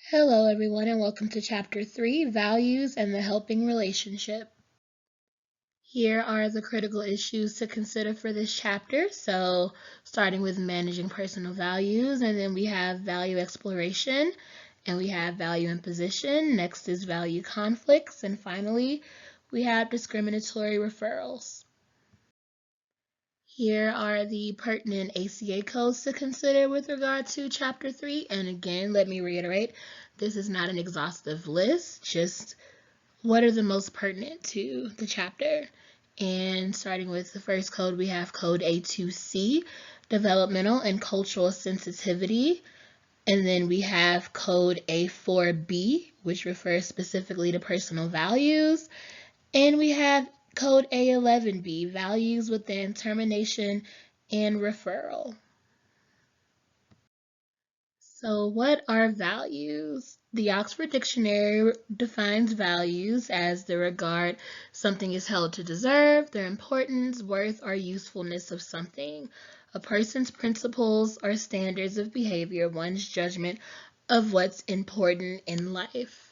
Hello, everyone, and welcome to Chapter 3, Values and the Helping Relationship. Here are the critical issues to consider for this chapter. So, starting with managing personal values, and then we have value exploration, and we have value imposition. Next is value conflicts, and finally, we have discriminatory referrals. Here are the pertinent ACA codes to consider with regard to Chapter 3. And again, let me reiterate, this is not an exhaustive list, just what are the most pertinent to the chapter. And starting with the first code, we have code A2C, developmental and cultural sensitivity. And then we have code A4B, which refers specifically to personal values. And we have code A11B, values within termination and referral. So what are values? The Oxford Dictionary defines values as the regard something is held to deserve, their importance, worth, or usefulness of something, a person's principles or standards of behavior, one's judgment of what's important in life.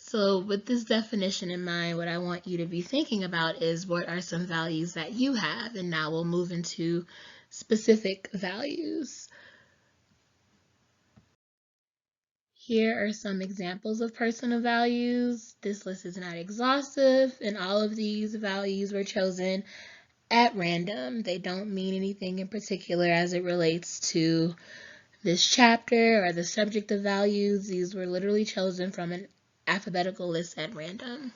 So with this definition in mind, what I want you to be thinking about is what are some values that you have, and now we'll move into specific values. Here are some examples of personal values. This list is not exhaustive, and all of these values were chosen at random. They don't mean anything in particular as it relates to this chapter or the subject of values. These were literally chosen from an alphabetical list at random.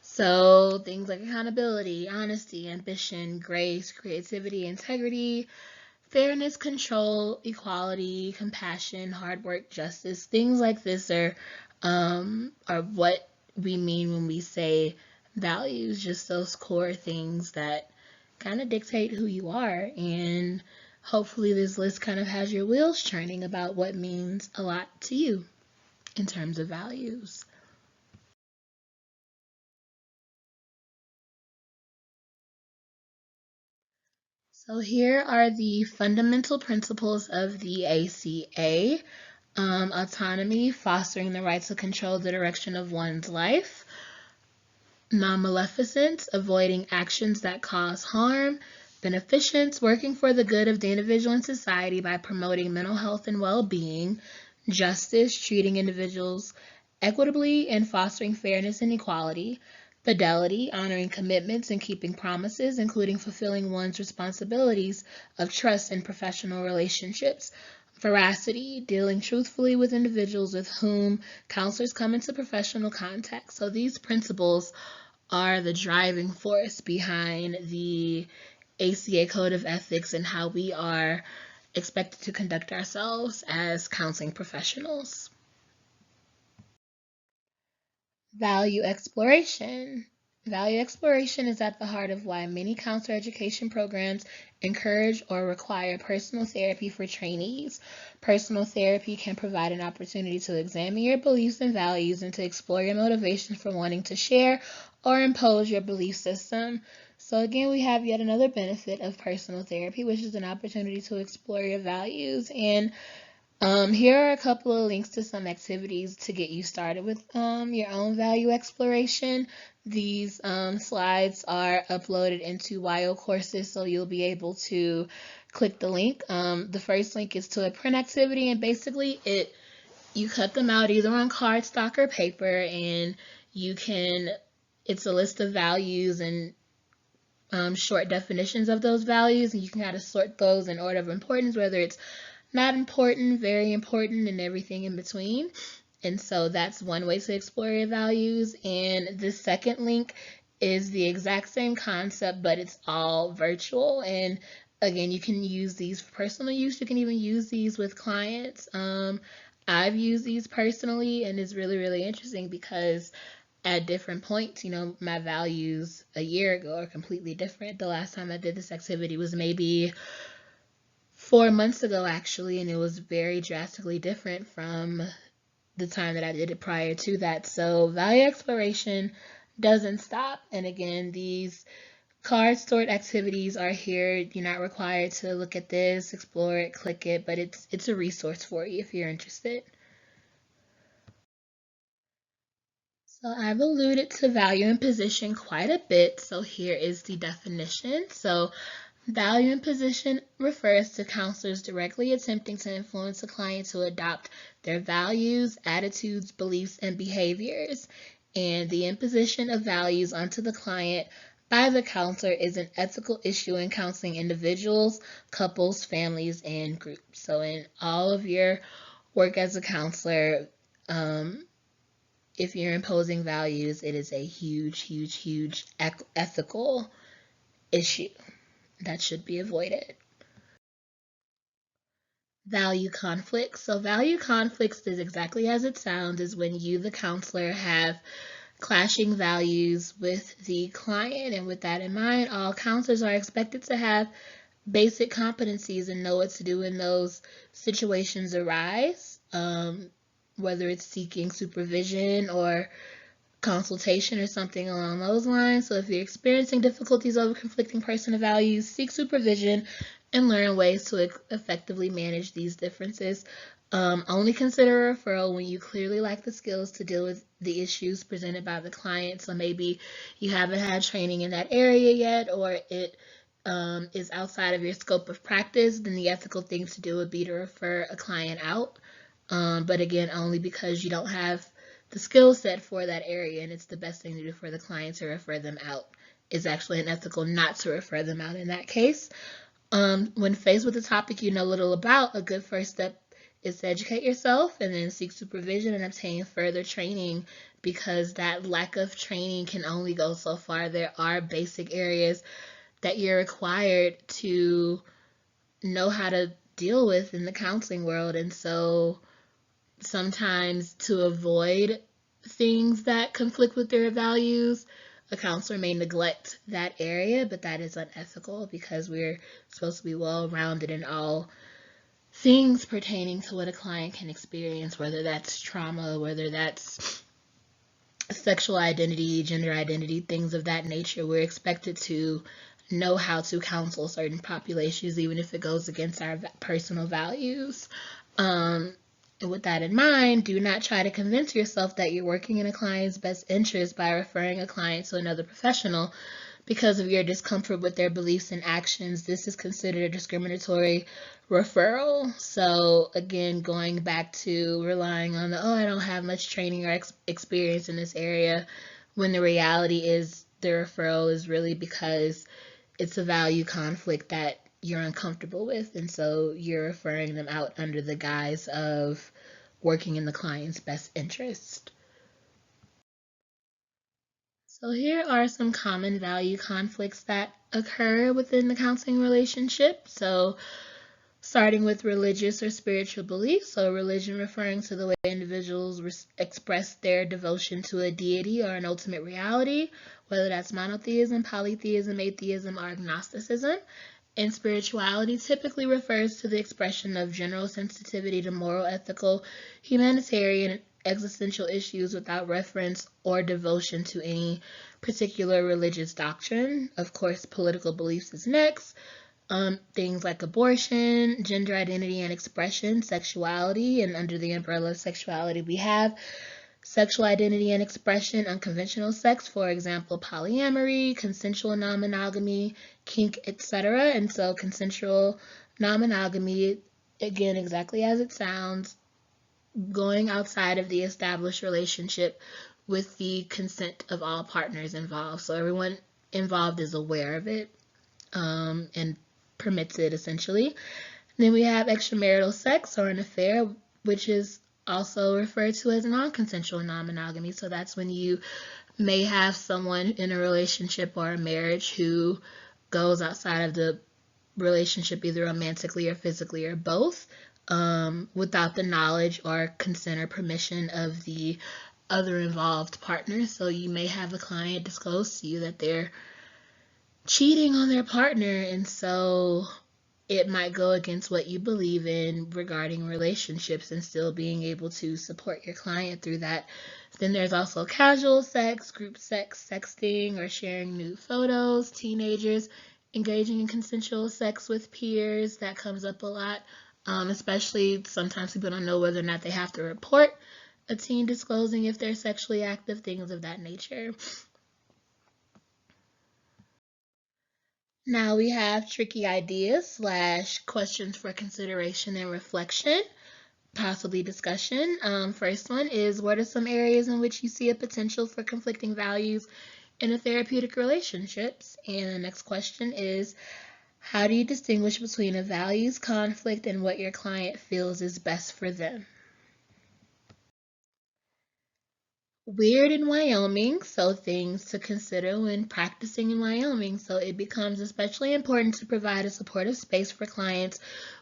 So things like accountability, honesty, ambition, grace, creativity, integrity, fairness, control, equality, compassion, hard work, justice, things like this are what we mean when we say values, just those core things that kind of dictate who you are. And hopefully this list kind of has your wheels churning about what means a lot to you in terms of values. So here are the fundamental principles of the ACA. Autonomy, fostering the right to control the direction of one's life. Non-maleficence, avoiding actions that cause harm. Beneficence, working for the good of the individual and society by promoting mental health and well-being. Justice, treating individuals equitably and fostering fairness and equality. Fidelity, honoring commitments and keeping promises, including fulfilling one's responsibilities of trust in professional relationships. Veracity, dealing truthfully with individuals with whom counselors come into professional contact. So these principles are the driving force behind the ACA Code of Ethics and how we are expected to conduct ourselves as counseling professionals. Value exploration. Value exploration is at the heart of why many counselor education programs encourage or require personal therapy for trainees. Personal therapy can provide an opportunity to examine your beliefs and values and to explore your motivations for wanting to share or impose your belief system. So again, we have yet another benefit of personal therapy, which is an opportunity to explore your values. And here are a couple of links to some activities to get you started with your own value exploration. These slides are uploaded into YO courses, so you'll be able to click the link. The first link is to a print activity, and basically you cut them out either on cardstock or paper, and it's a list of values and short definitions of those values, and you can kind of sort those in order of importance, whether it's not important, very important, and everything in between. And so that's one way to explore your values. And the second link is the exact same concept, but it's all virtual. And again, you can use these for personal use. You can even use these with clients. I've used these personally, and it's really, really interesting because at different points, my values a year ago are completely different. The last time I did this activity was maybe 4 months ago, actually, and it was very drastically different from the time that I did it prior to that. So value exploration doesn't stop. And again, these card stored activities are here. You're not required to look at this, explore it, click it, but it's a resource for you if you're interested. So I've alluded to value and position quite a bit, so here is the definition. So value and position refers to counselors directly attempting to influence a client to adopt their values, attitudes, beliefs, and behaviors. And the imposition of values onto the client by the counselor is an ethical issue in counseling individuals, couples, families, and groups. So in all of your work as a counselor, if you're imposing values, it is a huge, huge, huge ethical issue that should be avoided. Value conflicts. So value conflicts is exactly as it sounds, is when you, the counselor, have clashing values with the client. And with that in mind, all counselors are expected to have basic competencies and know what to do when those situations arise, whether it's seeking supervision or consultation or something along those lines. So if you're experiencing difficulties over conflicting personal values, seek supervision and learn ways to effectively manage these differences. Only consider a referral when you clearly lack the skills to deal with the issues presented by the client. So maybe you haven't had training in that area yet, or it is outside of your scope of practice, then the ethical thing to do would be to refer a client out. But again, only because you don't have the skill set for that area, and it's the best thing to do for the client to refer them out. It's actually unethical not to refer them out in that case. When faced with a topic you know little about, a good first step is to educate yourself and then seek supervision and obtain further training, because that lack of training can only go so far. There are basic areas that you're required to know how to deal with in the counseling world, and so sometimes to avoid things that conflict with their values, a counselor may neglect that area, but that is unethical because we're supposed to be well-rounded in all things pertaining to what a client can experience, whether that's trauma, whether that's sexual identity, gender identity, things of that nature. We're expected to know how to counsel certain populations, even if it goes against our personal values. And with that in mind, do not try to convince yourself that you're working in a client's best interest by referring a client to another professional because of your discomfort with their beliefs and actions. This is considered a discriminatory referral. So again, going back to relying on I don't have much training or experience in this area, when the reality is the referral is really because it's a value conflict that you're uncomfortable with, and so you're referring them out under the guise of working in the client's best interest. So here are some common value conflicts that occur within the counseling relationship. So starting with religious or spiritual beliefs. So religion referring to the way individuals express their devotion to a deity or an ultimate reality, whether that's monotheism, polytheism, atheism, or agnosticism. And spirituality typically refers to the expression of general sensitivity to moral, ethical, humanitarian, and existential issues without reference or devotion to any particular religious doctrine. Of course, political beliefs is next. Things like abortion, gender identity and expression, sexuality, and under the umbrella of sexuality we have sexual identity and expression, unconventional sex, for example, polyamory, consensual non-monogamy, kink, etc. And so consensual non-monogamy, again, exactly as it sounds, going outside of the established relationship with the consent of all partners involved. So everyone involved is aware of it and permits it, essentially. Then we have extramarital sex or an affair, which is also referred to as non-consensual non-monogamy. So that's when you may have someone in a relationship or a marriage who goes outside of the relationship, either romantically or physically or both, without the knowledge or consent or permission of the other involved partner. So you may have a client disclose to you that they're cheating on their partner, and so it might go against what you believe in regarding relationships and still being able to support your client through that. Then there's also casual sex, group sex, sexting, or sharing nude photos, teenagers engaging in consensual sex with peers. That comes up a lot, especially sometimes people don't know whether or not they have to report a teen disclosing if they're sexually active, things of that nature. Now we have tricky ideas / questions for consideration and reflection, possibly discussion. First one is, what are some areas in which you see a potential for conflicting values in a therapeutic relationships? And the next question is, how do you distinguish between a values conflict and what your client feels is best for them? Weird in Wyoming, so things to consider when practicing in Wyoming. So it becomes especially important to provide a supportive space for clients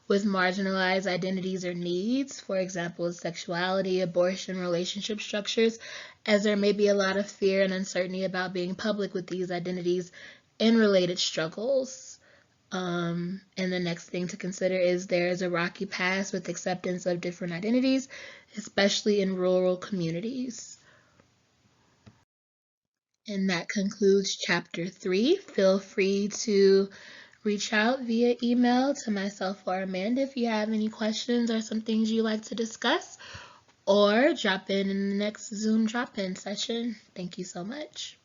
with marginalized identities or needs, for example, sexuality, abortion, relationship structures, as there may be a lot of fear and uncertainty about being public with these identities and related struggles. And the next thing to consider is there is a rocky past with acceptance of different identities, especially in rural communities. And that concludes chapter 3. Feel free to reach out via email to myself or Amanda if you have any questions or some things you'd like to discuss, or drop in the next Zoom drop-in session. Thank you so much.